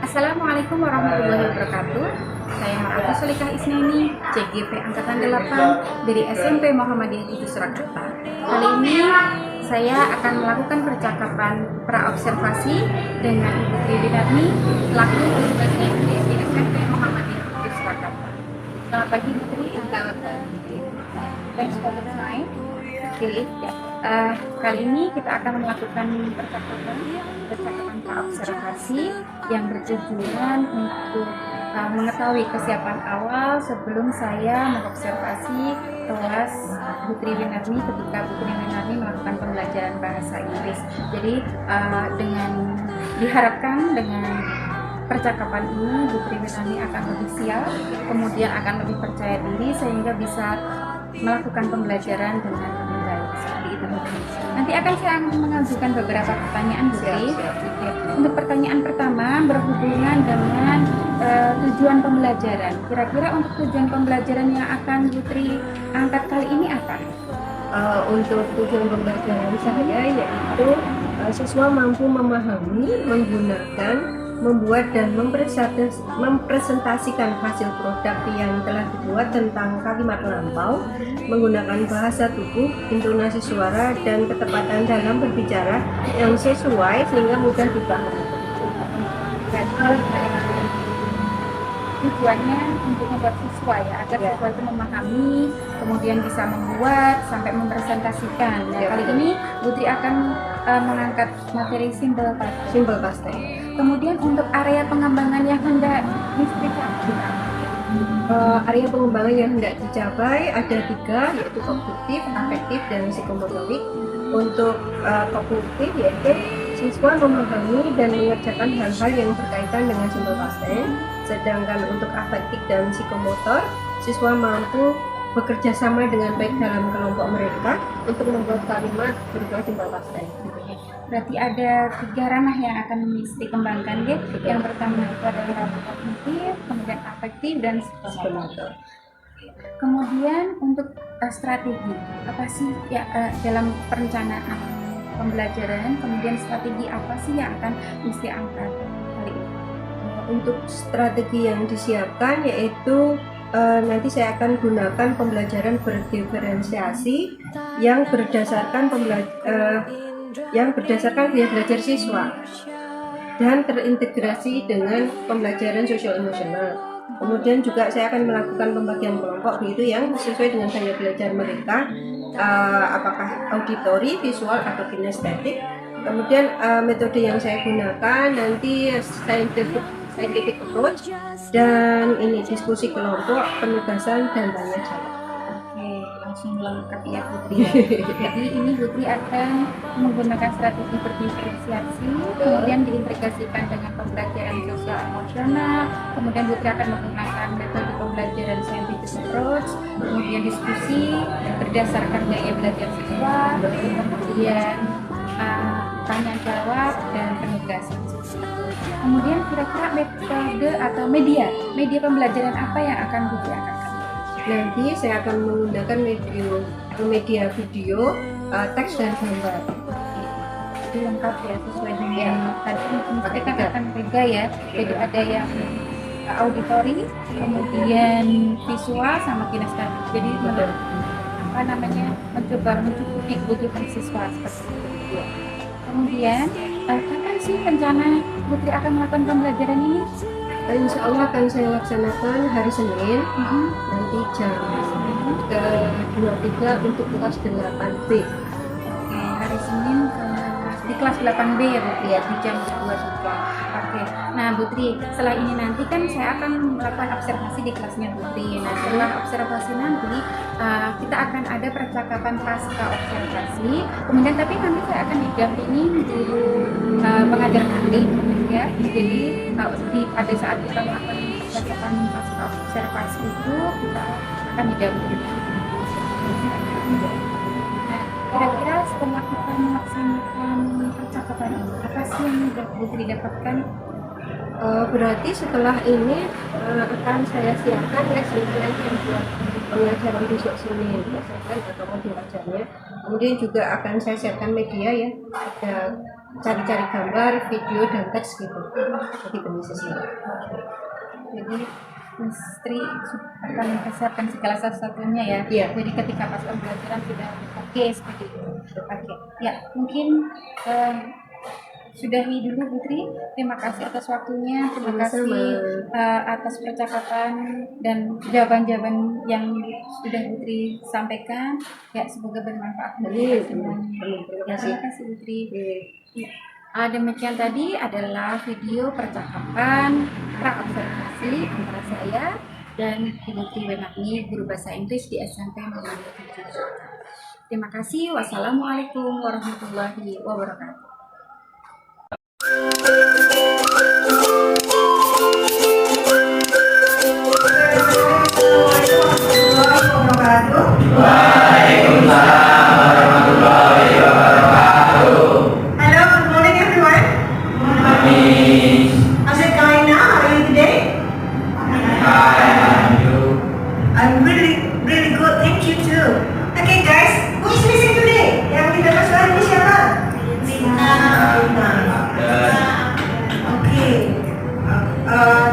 Assalamualaikum warahmatullahi wabarakatuh. Saya Mar'atu Solikah Isnani, CGP Angkatan 8 dari SMP Muhammadiyah Itu Surakarta. Kali ini saya akan melakukan percakapan praobservasi dengan Ibu Triwinarni selaku dosen di SMP Muhammadiyah Itu Surakarta. Selamat pagi Bu Tri. Selamat pagi. Thanks for the time. Kali ini kita akan melakukan percakapan praobservasi yang bertujuan untuk mengetahui kesiapan awal sebelum saya mengobservasi kelas Bu Triwinarni ketika Bu Triwinarni melakukan pembelajaran bahasa Inggris. Jadi diharapkan dengan percakapan ini Bu Triwinarni akan lebih siap, kemudian akan lebih percaya diri sehingga bisa melakukan pembelajaran dengan lebih baik. Seperti itu. Nanti akan saya mengajukan beberapa pertanyaan, Bu Tri. Untuk pertanyaan pertama berhubungan dengan tujuan pembelajaran. Kira-kira untuk tujuan pembelajaran yang akan Bu Tri angkat kali ini apa? Untuk tujuan pembelajaran saya yaitu siswa mampu memahami, menggunakan, membuat dan mempresentasikan hasil produk yang telah dibuat tentang kalimat lampau, menggunakan bahasa tubuh, intonasi suara, dan ketepatan dalam berbicara yang sesuai sehingga mudah dipahami. Tujuannya untuk membuat siswa ya, agar siswa itu memahami, kemudian bisa membuat sampai mempresentasikan. Nah, kali ini Bu Tri akan mengangkat materi simple past tense. Kemudian untuk area pengembangan yang hendak dicapai, area pengembangan yang hendak dicapai ada 3, yaitu kognitif, afektif, dan psikomotorik. Untuk kognitif yaitu siswa memahami dan mengerjakan hal-hal yang berkaitan dengan simple past tense. Sedangkan untuk afektif dan psikomotor, siswa mampu bekerja sama dengan baik dalam kelompok mereka untuk membuat kalimat berupa simple past tense. Berarti ada 3 ranah yang akan dikembangkan ya. Yang pertama itu adalah kognitif, kemudian afektif dan psikomotor. Kemudian untuk strategi, apa sih ya dalam perencanaan pembelajaran, kemudian strategi apa sih yang akan mesti angkat kali ini? Untuk strategi yang disiapkan yaitu nanti saya akan gunakan pembelajaran berdiferensiasi yang berdasarkan gaya belajar siswa dan terintegrasi dengan pembelajaran sosial emosional. Kemudian juga saya akan melakukan pembagian kelompok begitu yang sesuai dengan gaya belajar mereka, apakah auditori, visual atau kinestetik. Kemudian metode yang saya gunakan nanti scientific approach dan ini diskusi kelompok, penugasan dan tanya jawab. Langsung lengkap ya Putri. Jadi ini Putri akan menggunakan strategi berdiferensiasi, kemudian diintegrasikan dengan pembelajaran sosial emosional, kemudian Putri akan menggunakan metode pembelajaran scientific approach, kemudian diskusi berdasarkan gaya belajar siswa, kemudian tanya jawab dan penugasan. Kemudian kira-kira metode atau media pembelajaran apa yang akan Putri angkat? Nanti saya akan menggunakan media video, teks dan gambar. Jadi lengkap ya sesuai dengan tadi kita akan tiga ya. Jadi ada yang auditori, kemudian visual sama kinestetik. Jadi mencoba mencukupi kebutuhan siswa seperti itu. Kemudian kapan sih rencana Putri akan melakukan pembelajaran ini? Insya Allah akan saya laksanakan hari Senin, nanti jam 23 untuk kelas 8B. Oke, hari Senin di kelas 8B ya Bu Tri ya, di jam 23. Oke, nah Bu Tri, setelah ini nanti kan saya akan melakukan observasi di kelasnya Bu Tri. Nah setelah observasi nanti kita akan ada percakapan pasca observasi. Kemudian tapi nanti saya akan didampingi guru pengajar nanti ya. Jadi pada saat kita melakukan percakapan pasca observasi itu kita akan didampingi. Kira-kira setelah kita melaksanakan percakapan ini, apa sih yang Bu Tri dapatkan? Berarti setelah ini akan saya siapkan lesson plan buat pengajaran besok Senin, atau modul ajarnya. Kemudian juga akan saya siapkan media ya, ada cari-cari gambar, video, dan teks gitu. Jadi demi siswa. Jadi Istri akan mempersiapkan segala sesuatunya ya. Iya. Jadi ketika pas pembelajaran sudah oke seperti itu. Oke. Ya, mungkin sudahi dulu Putri. Terima kasih atas waktunya. Terima kasih atas percakapan dan jawaban-jawaban yang sudah Putri sampaikan. Ya, semoga bermanfaat bagi kita semuanya. Terima kasih Putri. Demikian tadi adalah video percakapan pra-observasi antara saya dan Ibu Tri Wenakni, guru bahasa Inggris di SMP Muhammadiyah 7 Jakarta. Terima kasih. Wassalamualaikum warahmatullahi wabarakatuh.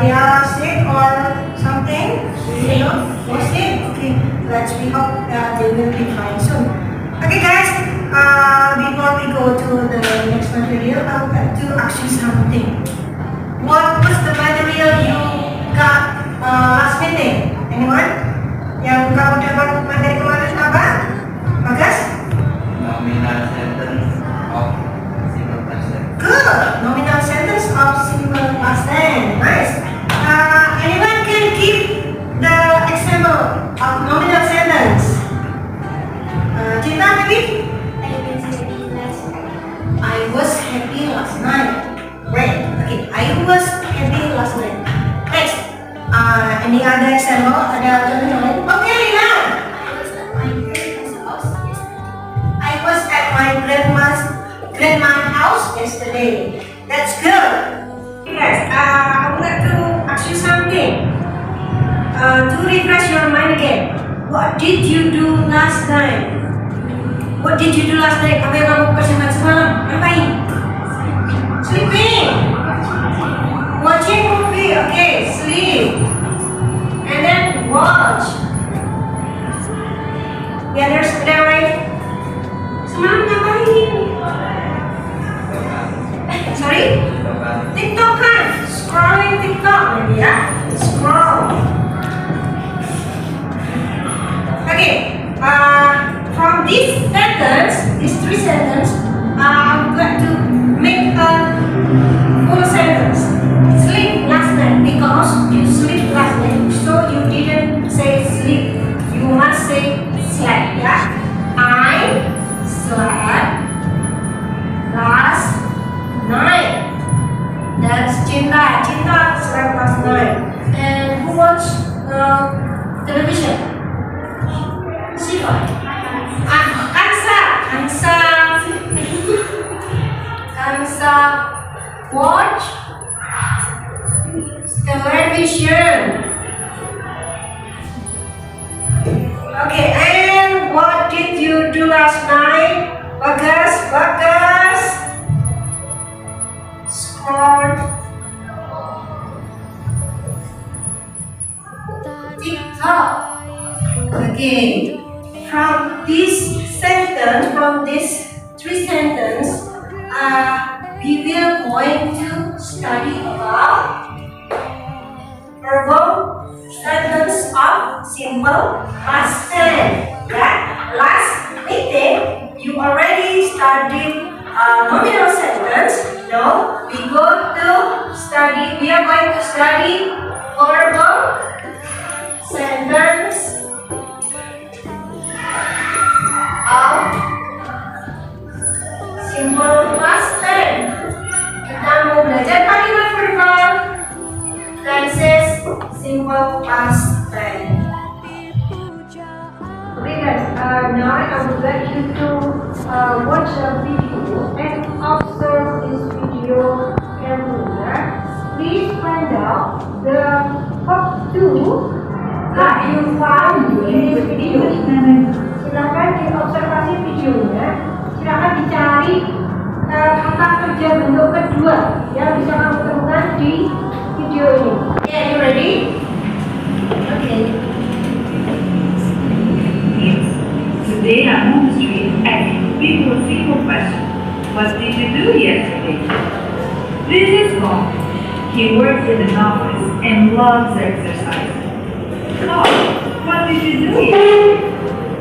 They are sick or something? Okay. Let's we hope they will be fine soon. Okay guys, before we go to the next material, I would like to ask you something. What was the material you got last meeting? Anyone? Yang kamu dapat materi kemarin apa? Bagas? Nominal sentence of simple past tense. Good. Nominal sentence of simple past tense. Nice. Anyone can give the example of nominal sentence? Cinta, maybe? I was happy last night. Great. Okay. I was happy last night. Next. Any other example? Ada contoh lain? Okay, Rina. I was at my grandma's house yesterday. That's good. Yes, I would like to ask you something. To refresh your mind again. What did you do last night? What did you do last night? Apa yang kamu persiapkan semalam? Ngapain? Sleeping. Watching movie. Okay, sleep. And then watch. Yeah, there's that right. Semalam ngapain? Sorry? TikTok kan? Scrolling TikTok maybe ya? Scroll. Okay. From this sentence, these three sentences, I'm going to make a full sentence. Sleep last night because you sleep last night. So you didn't say sleep. You must say slept. Yeah. I slept last night. That's Cinta. Cinta slept last night. And who watched television? Siva. Kansa watch television. Okay, and what did you do last night? Bagas. Scrolled TikTok. Okay. From this sentence, from these three sentences, we will going to study about verbal sentence of simple past tense. Yeah. Last meeting, you already studied nominal sentence. Now we are going to study verbal sentence of simple past tense. Kita mau belajar kalimat verbal tenses simple past tense. Okay guys, now I would like you to watch a video and observe this video carefully. Please find out the top 2 that you found in this video. Silakan diobservasi videonya. Silakan dicari kata kerja bentuk kedua yang bisa kamu temukan di video ini. Okay, you ready? Okay. Today I'm on the street asking people a simple question. What did you do yesterday? This is Bob. He works in an office and loves exercise. Bob, what did you do yesterday?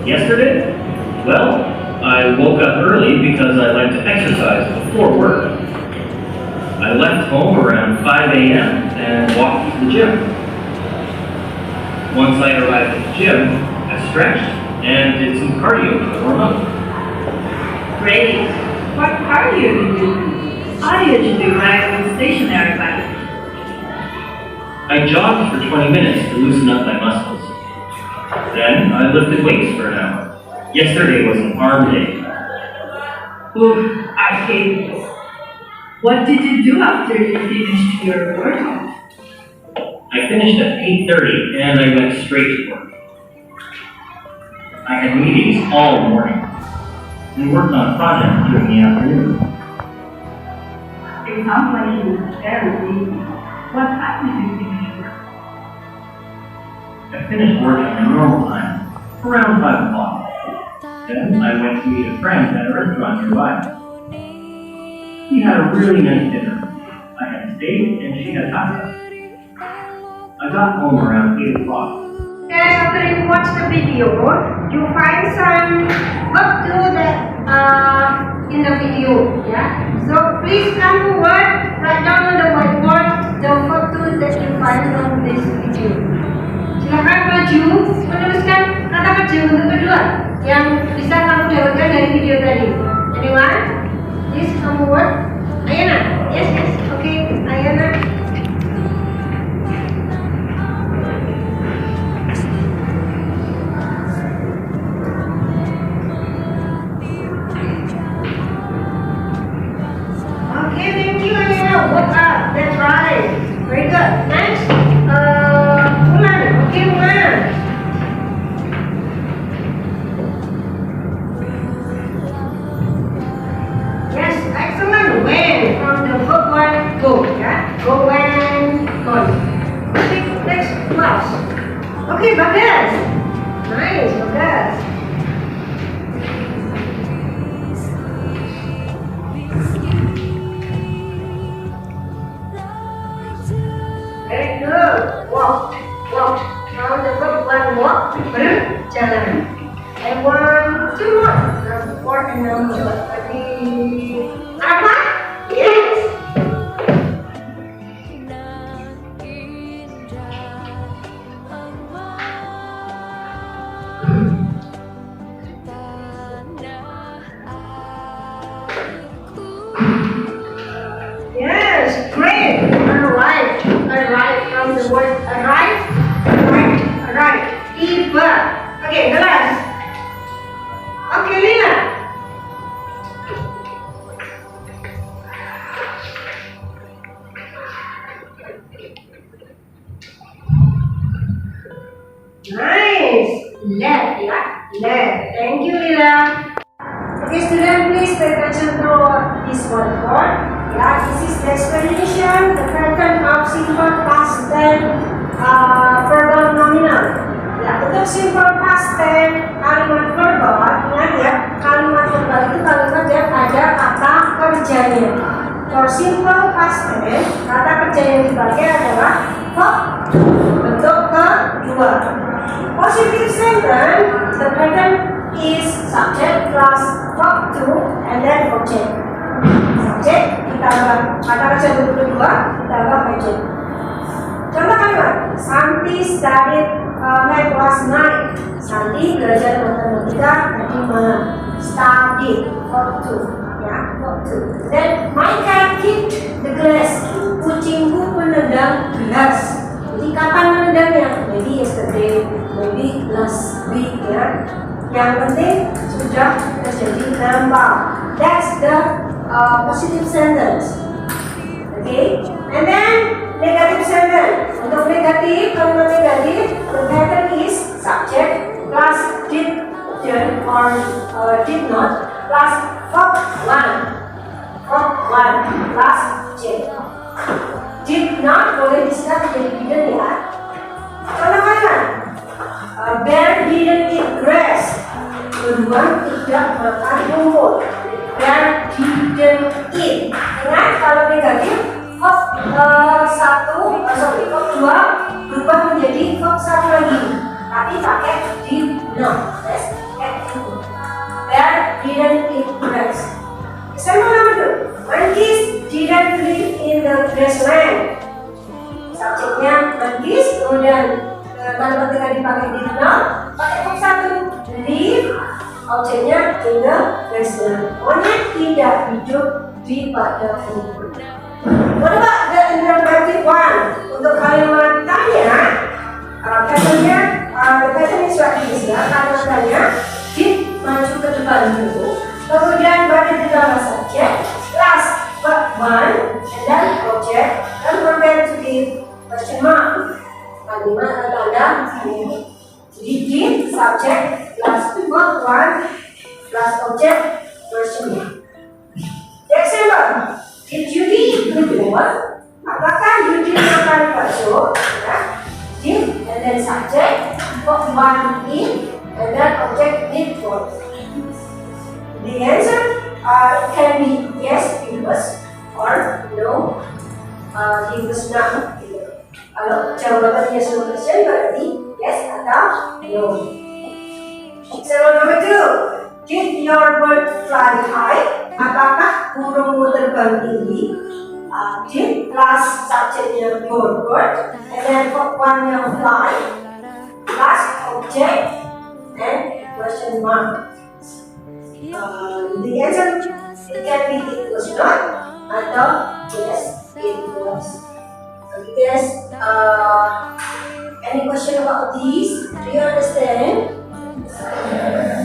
Yesterday? Well, I woke up early because I like to exercise before work. I left home around 5 a.m. and walked to the gym. Once I arrived at the gym, I stretched and did some cardio to warm up. Great. What cardio did you do? I usually ride with stationary bike. I jogged for 20 minutes to loosen up my muscles. Then I lifted weights for an hour. Yesterday was an arm day. Oof, I hate this. What did you do after you finished your workout? I finished at 8:30 and I went straight to work. I had meetings all morning and worked on a project during the afternoon. It sounds like you were very busy. What time did you finish work? I finished work at my normal time, around 5 o'clock. Then I went to meet a friend at a restaurant nearby. We had a really nice dinner. I had steak and she had pasta. I got home around 8 o'clock. Guys, after you watch the video, you find some work to do that in the video, yeah. So please come forward, write down on the whiteboard the photo that you find from this video. Silakan maju menuliskan kata kerja untuk kedua yang bisa kamu dapatkan dari video tadi. Anyone? Please come forward. Ayana? Yes, yes. Okay, Ayana. Okay, thank you, Ayana. Work up. That's right. Very good. Next, Mulan. Okay, Mulan. Yes, excellent. When from the verb one, go. Yeah, go when, gone. Okay, next class. Okay, Bagas. Nice, Bagas. Very good. Walk, walk. Now the verb one, walk. Berjalan. And 1, 2 more. Number 4 and number 3. Apa? Yes. Yes, great. Arrive. Arrive from the word arrive. Arrive. Arrive. Tiba. Okay, kelas. Okay, Lina. Nice. Left, yeah. Left. Thank you, Lila. Okay, student, please pay attention to this whiteboard. Yeah, this is the explanation, the pattern of simple past tense verbal nominal. Ya, untuk simple past tense kalimat verbal, ingat ya, kalimat verbal itu kalimat yang ada kata kerjanya. For simple past tense, kata kerja yang dipakai adalah verb bentuk kedua. Positive sentence, the pattern is subject plus verb to and then object. Subject ditambah kata kerja bentuk kedua ditambah object. Contoh kalimat, Santi studied math last night. Santi belajar matematika tadi malam. Studied verb to, ya, verb to. Then my cat kicked the glass. Kucingku menendang gelas. Jadi kapan menendangnya? Maybe yesterday, maybe last week, ya. Yang penting sudah terjadi nampak. That's the positive sentence. Okay, and then negative sentence. Untuk negatif, kalimat negatif, the pattern is subject plus did or did not plus verb one. verb 1 plus object. Did not boleh disikat jadi didn't ya. Contoh kalian, bear didn't eat grass. Beruang tidak makan rumput. Bear didn't eat. Ingat kalau negatif, verb verb 2 berubah menjadi verb 1 lagi. Tapi pakai did not. Yes, bear didn't eat grass. Example number 2. Monkeys didn't live in the grassland. Subjeknya monkeys, kemudian tanda ketika dipakai did not, pakai verb 1 live, objeknya in the grassland. Pokoknya tidak hidup di padang rumput. What about the interrogative one? Untuk kalimat tanya, katanya the question is like this ya. Kalimat tanya did maju ke depan dulu, kemudian pada di dalam subjek plus verb 1 and then object, dan compare to the question mark. Kalimat tanda ini. Jadi did subject plus verb 1 plus object question mark. The example, did Judy eat before? Apakah Judy makan bakso? Ya. Did and then subject verb 1 in and then object did for. The answer can be yes, he was, or no, he was not. Kalau jawaban yes no question berarti yes atau no. Example number 2. Did your bird fly high? Apakah burungmu terbang tinggi? Did plus subjeknya your bird, and then verb 1 yang fly plus object and question mark. The answer it can be it was not atau yes it was. Yes. Any question about these? Do you understand?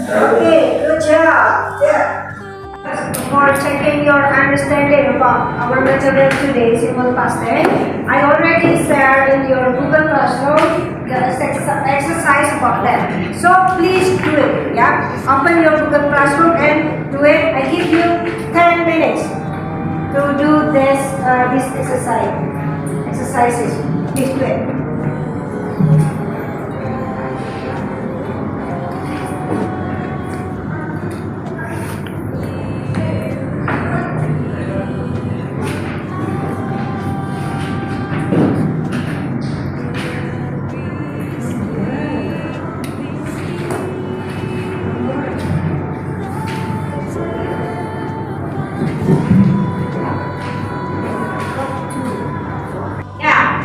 Okay, good job. Yeah. For checking your understanding about our material today, simple past tense, I already shared in your Google Classroom the exercise about that. So please do it. Yeah. Open your Google Classroom and do it. I give you 10 minutes to do this exercises. Please do it.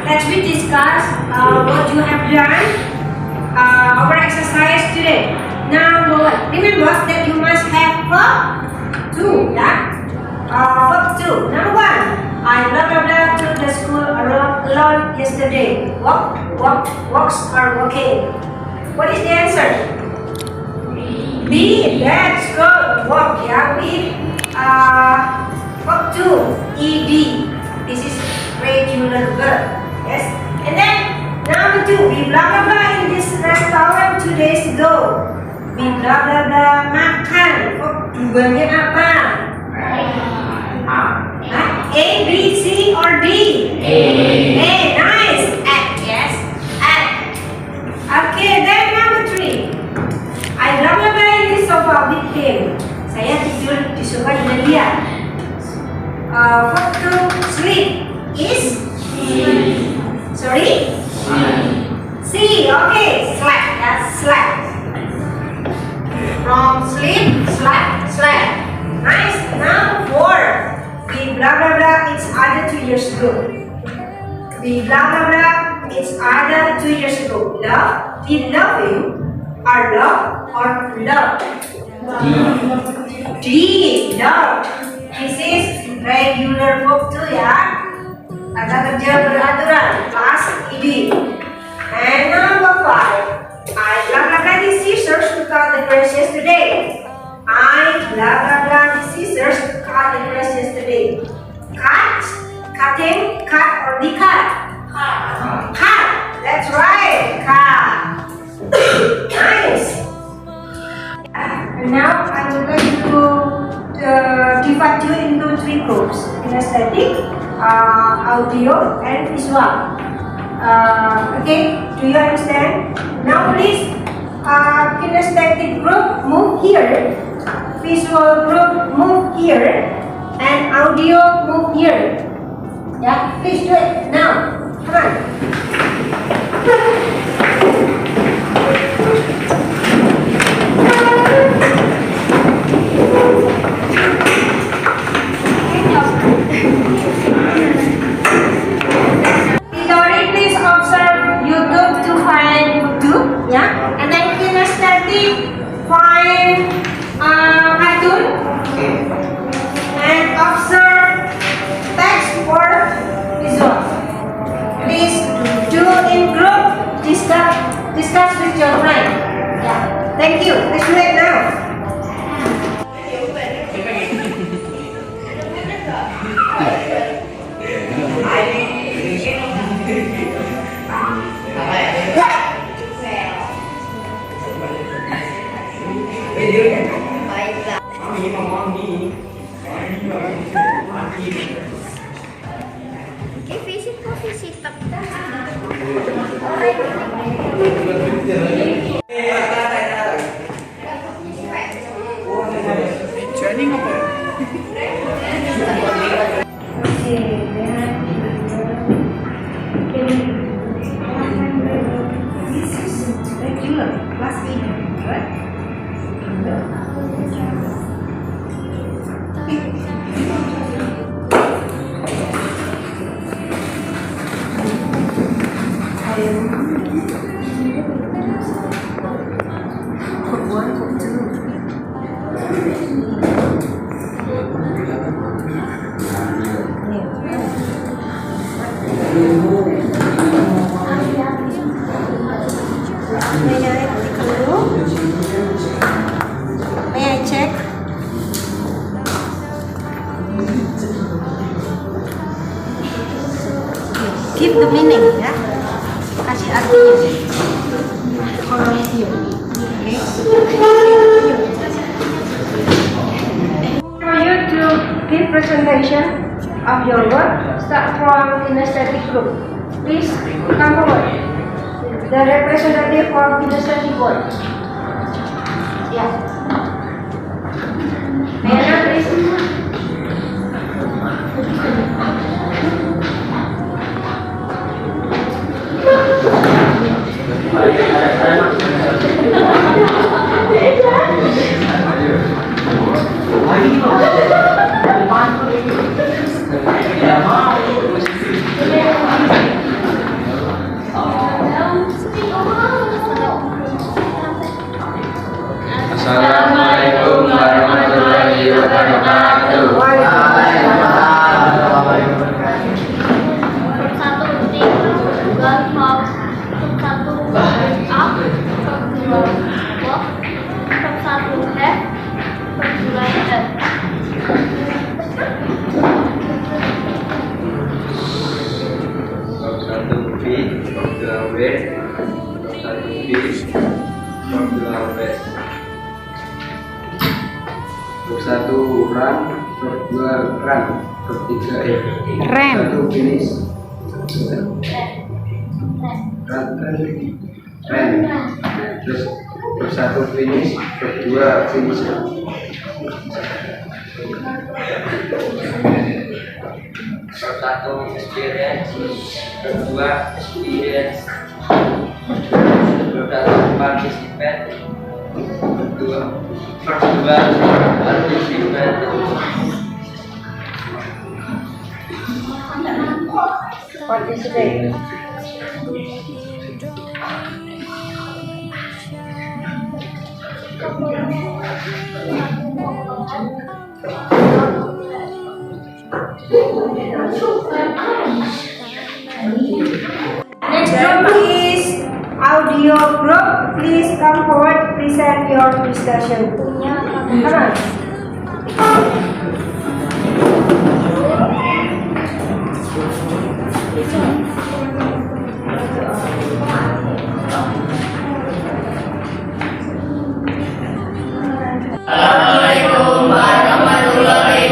Let's discuss what you have done our exercise today. Now, remember that you must have verb 2, yeah? Verb 2. Number 1, I blah blah blah to the school alone yesterday. Walks are walking. What is the answer? B. That's good. Walk, yeah? With verb 2, ed. This is regular verb. Yes, and then number 2, we blah blah blah in this restaurant 2 days ago. We blah blah blah makan. Tujuannya apa? A, B, C, or D? A. Nice. At, yes. At. Okay, then number 3. I blah blah blah in this sofa with him. Saya tidur di sofa dengan dia. Verb 2, sleep is. Sorry? C. Okay. Slept. That's slept. From sleep, slept. Nice. Now 4. We blah blah blah. It's other 2 years ago. We blah blah blah. It's other 2 years ago. Love. We love you. Are love or love? D. Love. This is regular verb 2 ya. Kata kerja beraturan, plus ed. And number 5, I blah blah blah the scissors to cut the grass yesterday. I blah blah blah the scissors to cut the grass yesterday. Cut, cutting, cut or decut? Cut. That's right, cut. Nice. And now I would like to divide you into 3 groups. audio, and visual. Okay, do you understand? Now please, kinesthetic group move here, visual group move here, and audio move here. Yeah, please do it now. Come on. Hitori, please observe YouTube to find YouTube, yeah, and then kinesthetic find cartoon, and observe text or visual. Please do in group, discuss with your friend. Yeah, thank you. Let's do it now. May I check? Give the meaning, ya. Kasih artinya. For you to give presentation of your work, start from kinesthetic group. Please come forward. The representative of kinesthetic board. Yeah. Mayana, please. Assalamualaikum warahmatullahi wabarakatuh. Satu tim Google House, satu up, dua box, satu head, dua head. Satu B, dua W, satu B, dua W. Satu run, dua run, ketiga Rem. satu finish. Run, terus satu finish, kedua finish. Satu experience, kedua experience, satu participant, kedua participant. Participate. Next group is audio group. Please come forward, present your discussion. Come on. Waalaikumsalam warahmatullahi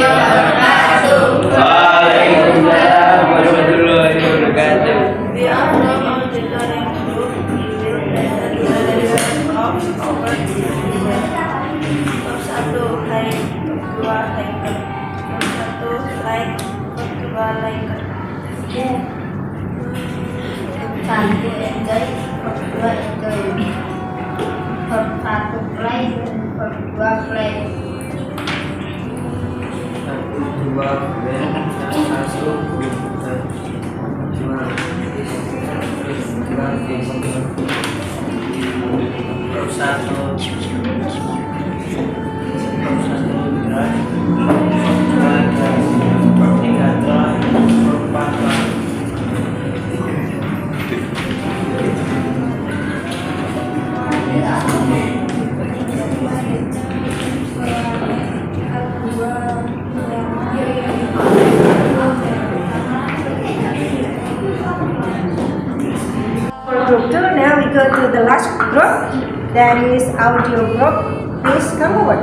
Verb 1 play, verb 2 play. Satu dua band, satu dua satu For group 2, now we go to the last group, that is audio group. Please come over.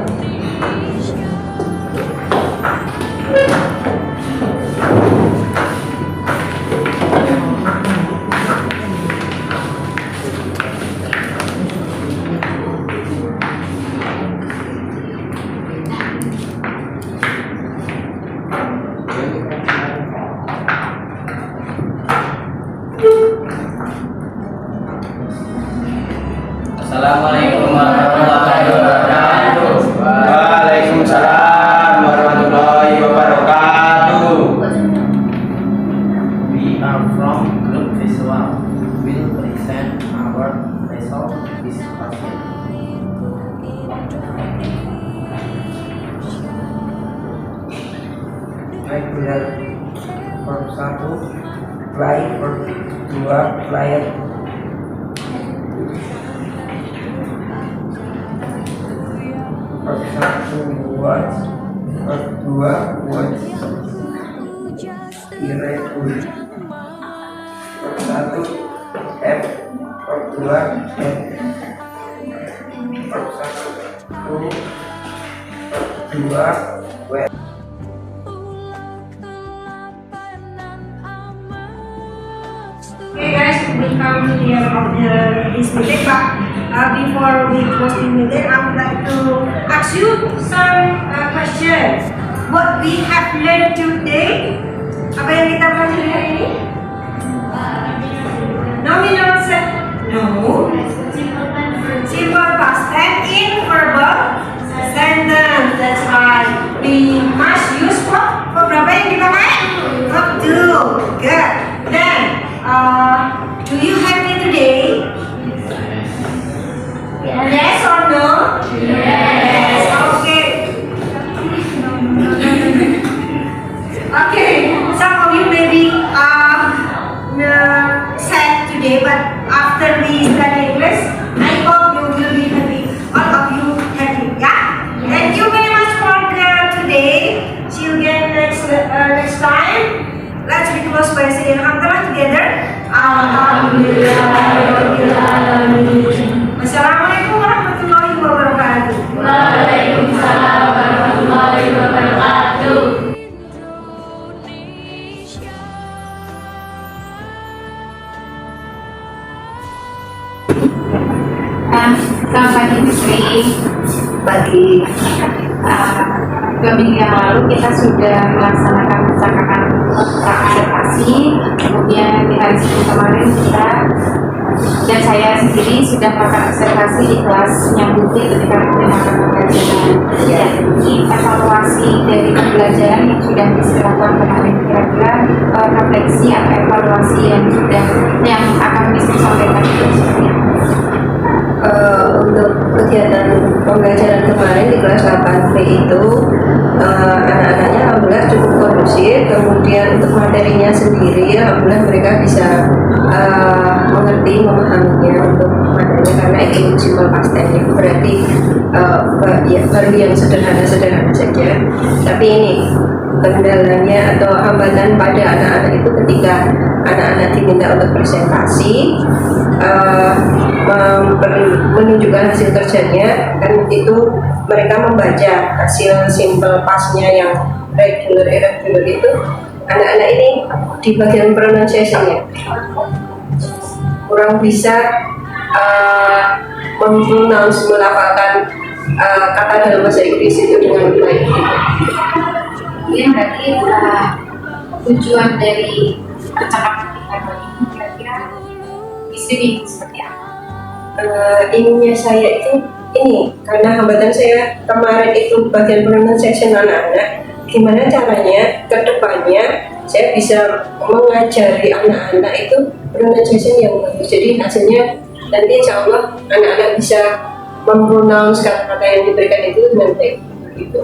Assalamualaikum warahmatullahi wabarakatuh. Waalaikumsalam warahmatullahi wabarakatuh. We are from Group Visual. We'll present our result discussion. Regular verb 1 fly, verb 2 flyer. Verb 1 watch, verb 2 watch. Irregular. Verb 1 have, verb 2 have. Verb 1 to, verb 2 well. Okay guys, we come to the end of this meeting, but before we close the meeting, I would like to ask you some questions. What we have learned today, apa yang kita pelajari hari ini? Nominal set, no. Simple past tense in verbal sentence, that's right. We must use verb berapa yang dipakai? Verb to, good. Then, do you happy today? Yes or no? Yes. Okay. Okay. Some of you may be sad today, but after we study English, I hope you will be happy. All of you happy. Yeah. Thank you very much for today. See you again next time. Let's be close by saying alhamdulillah together. Wassalamualaikum warahmatullahi wabarakatuh. Waalaikumsalam warahmatullahi wabarakatuh. Selamat pagi Putri. Pagi. 2 minggu yang lalu kita sudah melaksanakan percakapan observasi, kemudian di hari Senin kemarin kita dan saya sendiri sudah melakukan observasi di kelasnya Putri ketika melakukan pembelajaran. Jadi evaluasi dari pembelajaran yang sudah dilakukan kemarin, kira-kira refleksi atau evaluasi yang akan bisa disampaikan itu seperti apa? Untuk kegiatan pembelajaran kemarin di kelas 8B itu anak-anaknya alhamdulillah cukup kondusif, kemudian untuk materinya sendiri alhamdulillah mereka bisa mengerti, memahaminya untuk materinya karena itu simple past tense itu berarti ya, baru yang sederhana-sederhana saja. Tapi ini kendalanya atau hambatan pada anak-anak itu ketika anak-anak diminta untuk presentasi menunjukkan hasil kerjanya, kan itu mereka membaca hasil simple pastnya yang regular irregular itu, anak-anak ini di bagian pronunciation-nya kurang bisa melafalkan kata dalam bahasa Inggris itu dengan baik. Ini berarti tujuan dari percakapan kita kali ini kira-kira listening seperti apa? ininya saya itu ini karena hambatan saya kemarin itu bagian pronunciation anak-anak, gimana caranya ke depannya saya bisa mengajari anak-anak itu pronunciation yang bagus. Jadi hasilnya nanti insya Allah anak-anak bisa mempronounce kata-kata yang diberikan itu dengan baik gitu.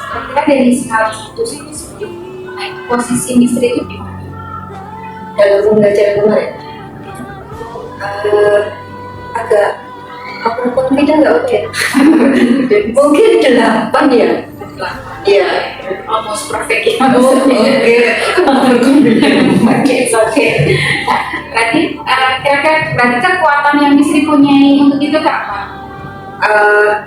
Kira dari skala 1 sampai 10, posisi misteri itu di mana? Dalam pembelajaran kemarin agak confident nggak oke? Mungkin 8 ya. Iya. Almost perfect ya. Oke. Oke. Berarti kira-kira berarti kekuatan yang misteri punyai untuk itu apa?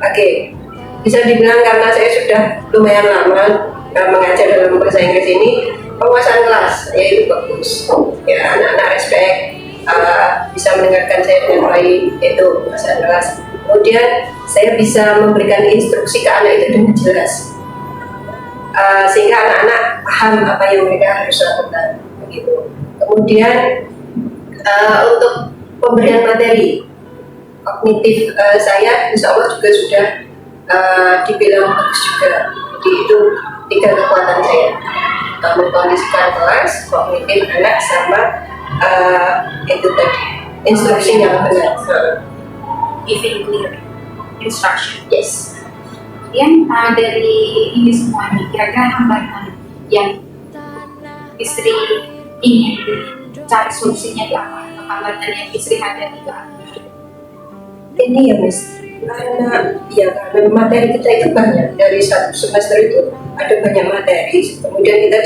Oke. Bisa dibilang karena saya sudah lumayan lama mengajar dalam bahasa Inggris ini, penguasaan kelas yaitu bagus. Ya, anak-anak respect, bisa mendengarkan saya dengan baik, itu penguasaan kelas. Kemudian saya bisa memberikan instruksi ke anak itu dengan jelas, sehingga anak-anak paham apa yang mereka harus lakukan. Begitu. Kemudian untuk pemberian materi kognitif saya, insya Allah juga sudah dibilang bagus juga. Jadi itu 3 kekuatan saya, mengkondisikan kelas, kognitif anak, sama itu tadi instruksi yang benar. Giving clear instruction. Yes. Kemudian dari ini semua nih, kira-kira hambatan yang istri ingin cari solusinya di apa? Hambatan yang istri hadapi itu apa? Ini ya Miss, karena materi kita itu banyak, dari 1 semester itu ada banyak materi, kemudian kita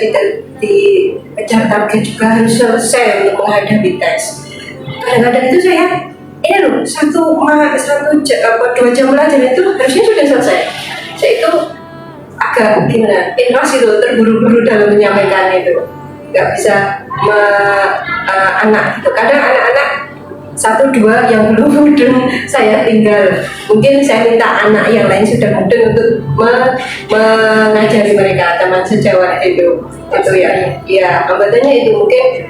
dikejar target juga harus selesai untuk menghadapi tes. Kadang-kadang itu saya ini loh, 2 jam belajar itu harusnya sudah selesai. Saya itu agak gimana, ikhlas itu, terburu-buru dalam menyampaikan itu, nggak bisa anak gitu. Kadang anak-anak 1-2 yang belum mudeng saya tinggal. Mungkin saya minta anak yang lain sudah mudeng untuk mengajari mereka, teman sejawat itu ya. Ya, hambatannya itu mungkin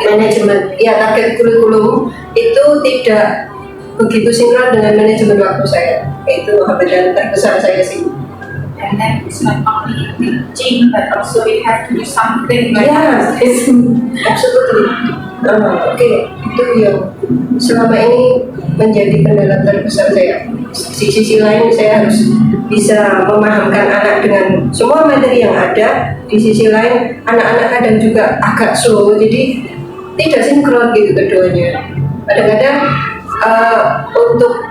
manajemen. Ya, target kurikulum itu tidak begitu sinkron dengan manajemen waktu saya. Itu hambatan terbesar saya sih. And then it's not only teaching, but also we have to do something like Yes, absolutely. Oke, itu yang selama ini menjadi kendala terbesar saya. Di sisi lain saya harus bisa memahamkan anak dengan semua materi yang ada. Di sisi lain anak-anak kadang juga agak slow, jadi tidak sinkron gitu keduanya. Kadang-kadang untuk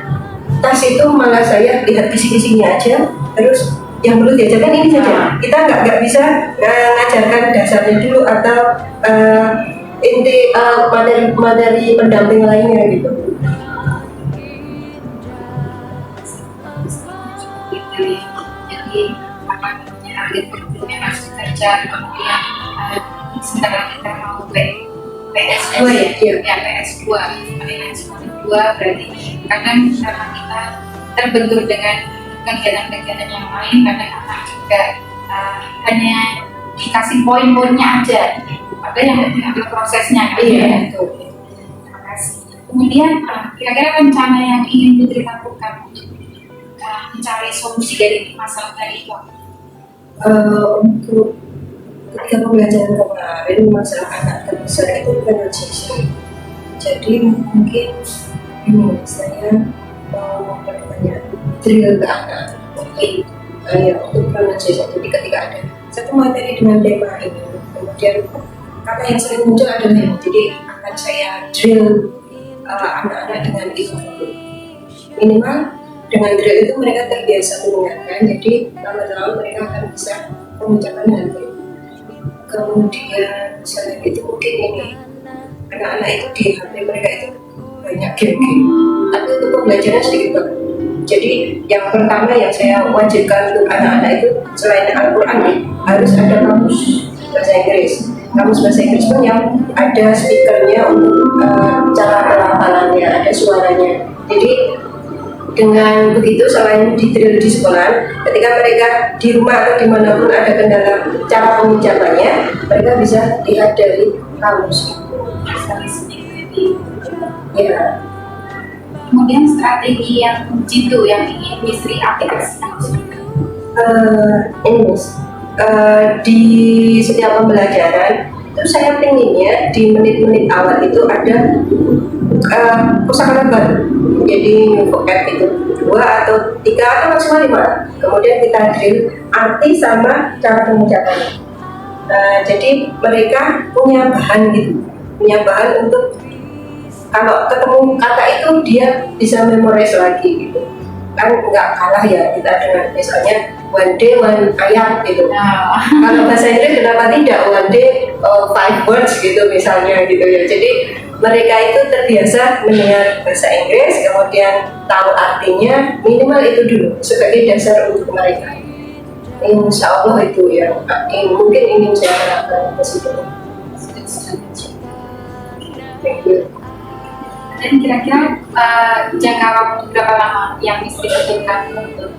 tes itu malah saya lihat kisi-kisinya aja, terus yang perlu diajarkan ini saja. Kita nggak bisa mengajarkan dasarnya dulu atau inti materi pendamping lainnya gitu. Jadi apa namanya target kurikulumnya harus dikejar, kemudian sebentar lagi kita mau PS2 ya, PS2 berarti kadang karena kita terbentur dengan kegiatan-kegiatan yang lain, kadang anak juga hanya dikasih poin-poinnya aja, ada yang ada prosesnya. Iya. Terima kasih. Kemudian kira-kira rencana yang ingin Putri lakukan untuk mencari solusi dari masalah tadi itu? Untuk ketika pembelajaran kemarin masalah anak terbesar itu pronunciation. Jadi mungkin ini saya mau memperbanyak drill ke anak mungkin untuk pronunciation. Jadi ketika ada satu materi dengan tema ini, kemudian kata yang sering muncul adalah ini, jadi akan saya drill anak-anak dengan itu. Minimal dengan drill itu mereka terbiasa mendengarkan, jadi lama-lama mereka akan bisa mengucapkan dengan baik. Kemudian selain itu mungkin ini, anak-anak itu di HP mereka itu banyak game-game, tapi untuk pembelajaran sedikit banget. Jadi yang pertama yang saya wajibkan untuk anak-anak itu selain Al-Quran harus ada kamus bahasa Inggris. Kamus bahasa Inggris pun yang ada speakernya untuk cara pelafalannya, ada suaranya. Jadi dengan begitu selain di-drill di sekolah, ketika mereka di rumah atau dimanapun ada kendala cara pengucapannya, mereka bisa lihat dari kamus. Ya, Kemudian strategi yang jitu yang ingin Misri aplikasikan. ini Mas, di setiap pembelajaran itu saya pinginnya di menit-menit awal itu ada kosakata baru. Jadi new vocab itu 2 atau 3 atau maksimal 5. Kemudian kita drill arti sama cara pengucapannya. Jadi mereka punya bahan gitu, punya bahan untuk kalau ketemu kata itu dia bisa memorize lagi gitu. Kan nggak kalah ya kita dengan misalnya one day one ayat gitu. Kalau bahasa Inggris kenapa tidak one day 5 words gitu misalnya gitu ya. Jadi mereka itu terbiasa mendengar bahasa Inggris, kemudian tahu artinya, minimal itu dulu sebagai dasar untuk mereka. Insya Allah itu yang mungkin ingin saya harapkan ke situ. Thank you. Dan kira-kira jangka waktu berapa lama yang Misri butuhkan untuk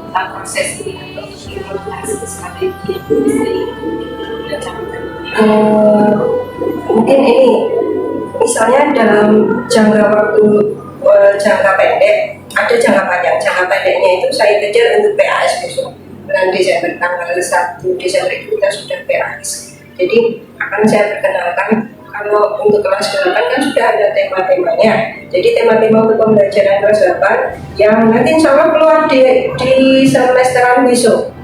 proses ini atau implementasi strategi yang Misri rencanakan? Mungkin ini misalnya dalam jangka waktu jangka pendek ada jangka panjang. Jangka pendeknya itu saya kejar untuk PAS besok bulan Desember, tanggal 1 Desember itu kita sudah PAS. Jadi akan saya perkenalkan. Kalau untuk kelas 8 kan sudah ada tema-temanya. Jadi tema-tema untuk pembelajaran kelas 8 yang nanti insya Allah keluar di semesteran besok.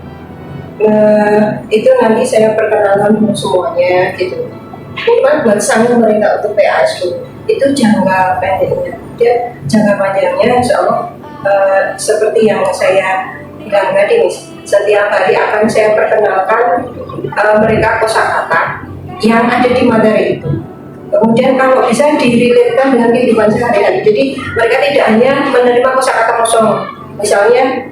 Itu nanti saya perkenalkan untuk semuanya gitu. Cuma buat sang mereka untuk PAS itu jangka pendeknya. Dia jangka panjangnya insya Allah seperti yang saya bilang tadi, setiap hari akan saya perkenalkan mereka kosakata yang ada di materi itu. Kemudian kalau bisa direlatekan dengan kehidupan sehari-hari. Jadi mereka tidak hanya menerima kosakata kosong. Misalnya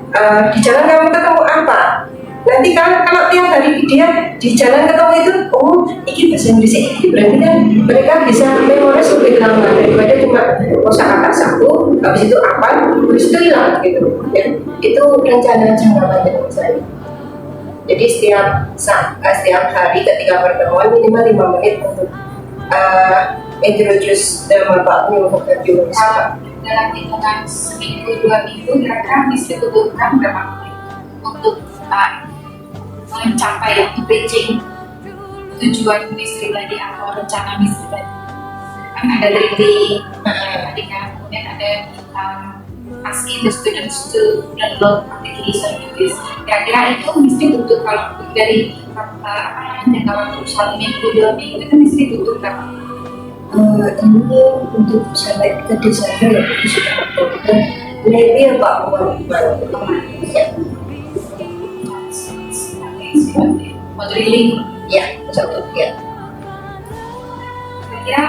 di jalan kamu ketemu apa? Nanti kalau tiap hari dia di jalan ketemu itu, oh ini bahasa Inggris ini, berarti kan mereka bisa memorize lebih lama daripada cuma kosakata satu, habis itu apa, habis itu hilang gitu. Ya, itu rencana jangka panjang saya. Jadi setiap hari ketika pertemuan minimal 5 menit untuk introduce new vocabulary. Kalau dalam hitungan seminggu 2 minggu kira-kira Misri butuhkan berapa menit untuk mencapai reaching tujuan Misri tadi atau rencana Misri tadi? Kan ada drilling, tadi kan, kemudian ada asking the students to download application English. Kira-kira itu mesti butuh kalau dari jangka waktu 1 minggu 2 minggu itu mesti butuh berapa? Ini untuk sampai ke Desember ya, sudah Oktober, maybe about 1 month. Mau drilling? Ya, satu ya. Kira-kira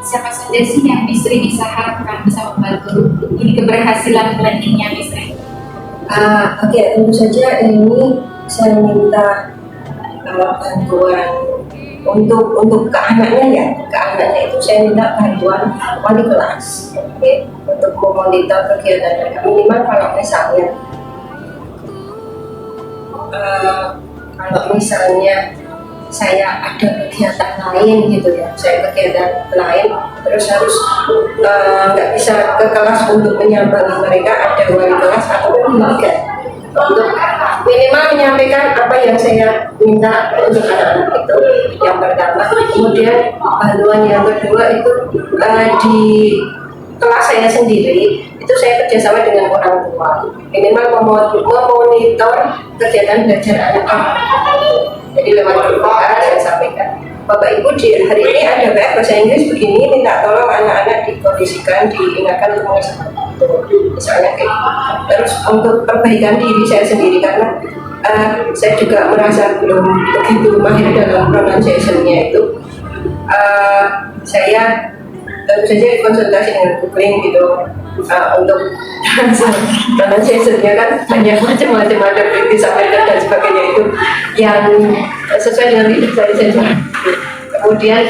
siapa saja sih yang Misri bisa harapkan bisa membantu ini keberhasilan planningnya Misri? Oke, tentu saja ini saya minta bantuan untuk ke anaknya itu saya minta bantuan wali kelas, untuk memonitor kegiatan mereka. Minimal kalau misalnya saya ada kegiatan lain gitu ya, saya kegiatan lain terus harus nggak bisa ke kelas untuk menyambangi mereka, ada wali kelas atau pendidikan untuk minimal menyampaikan apa yang saya minta untuk anak-anak itu yang pertama. Kemudian bantuan yang kedua itu di kelas saya sendiri itu saya kerjasama dengan orang tua, minimal memonitor kegiatan belajar anak-anak. Jadi lewat grup saya sampaikan, Bapak Ibu di hari ini ada bahasa Inggris begini, minta tolong anak-anak dikondisikan, diingatkan untuk mengerjakan itu, misalnya kayak gitu. Terus untuk perbaikan diri saya sendiri karena saya juga merasa belum begitu mahir dalam pronunciation-nya itu. Saya tentu saja konsultasi dengan googling gitu untuk pronunciation-nya kan banyak macam-macam, ada British American dan sebagainya itu yang sesuai dengan hidup saya. Kemudian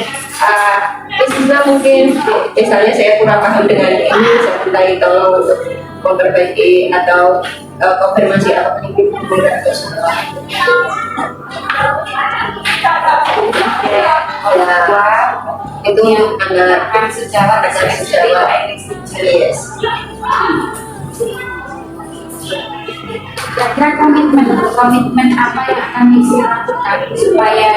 istilah mungkin misalnya saya kurang paham dengan ini, saya minta tolong untuk memperbaiki atau konfirmasi apakah ini benar atau salah. Itu untuk anak secara yes. Kira-kira komitmen apa yang akan Misi lakukan supaya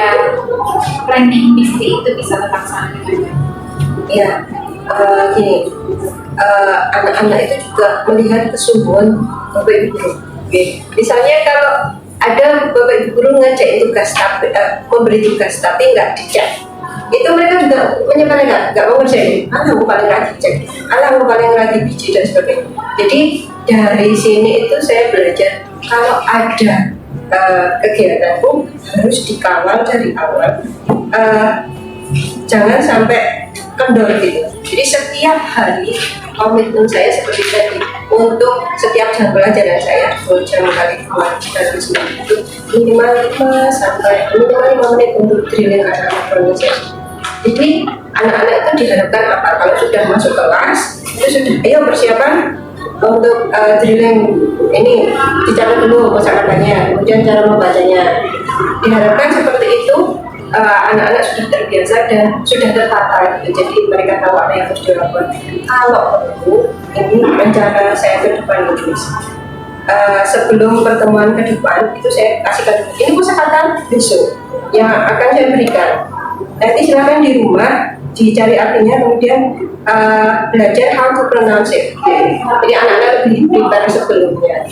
planning Misi itu bisa terlaksana dengan baik? Ya, gini, anak-anak itu juga melihat kesungguhan Bapak Ibu guru. Misalnya kalau ada Bapak Ibu guru ngajak tugas tapi memberi tugas tapi nggak dicek, itu mereka juga menyepelekan, nggak mau ngerjain. Aku paling rajin cek, aku paling rajin biji dan sebagainya. Jadi dari sini itu saya belajar kalau ada kegiatan pun harus dikawal dari awal, jangan sampai kendor gitu. Jadi setiap hari komitmen saya seperti tadi, untuk setiap jam pelajaran saya 2 jam kali 2 jam itu minimal 5 sampai minimal 5 menit untuk drilling anak-anak pronunciation. Jadi anak-anak itu diharapkan apa? Kalau sudah masuk kelas itu sudah ayo persiapan untuk drilling ini, dicatat dulu kosakatanya, kemudian cara membacanya. Diharapkan seperti itu. Anak-anak sudah terbiasa dan sudah tertata gitu, jadi mereka tahu apa yang harus dilakukan. Kalau perlu, ini rencana saya ke depan gitu. Sebelum pertemuan ke depan itu saya kasihkan ini kosakata besok yang akan saya berikan. Nanti silakan di rumah dicari artinya, kemudian belajar how to pronounce it. Jadi anak-anak lebih pintar sebelumnya.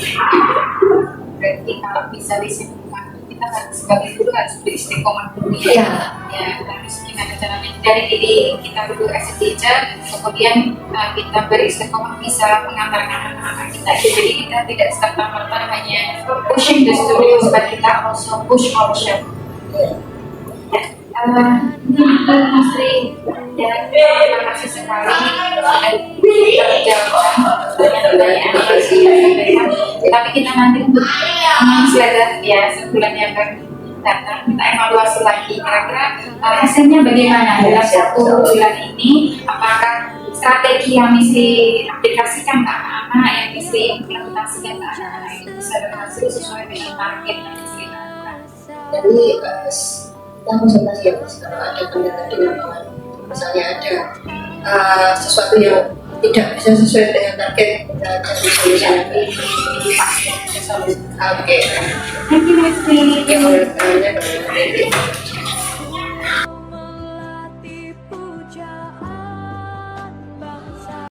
Berarti kalau bisa disimpulkan, kita sebagai guru harus beristiqomah dulu Iya. Ya, harus gimana caranya dari diri kita dulu as a teacher, kemudian kita beristiqomah bisa mengantarkan anak-anak kita. Jadi kita tidak serta-merta hanya pushing the students, but kita also push ourselves. Ini Mas Tri, ya, terima kasih sekali sudah menjawab pertanyaan-pertanyaan. Tapi kita nanti untuk slide ya sebulan yang akan datang kita evaluasi lagi kira-kira hasilnya bagaimana dalam 1 bulan ini, apakah strategi yang Misi aplikasikan ke anak-anak, yang Misi implementasikan ke anak-anak itu bisa berhasil sesuai dengan target yang Misi lakukan. Jadi konsultasi ya Mas, kalau ada kendala di lapangan, misalnya ada sesuatu yang tidak bisa sesuai dengan target, kita cari solusi. Oke. Thank you, Miss Tri.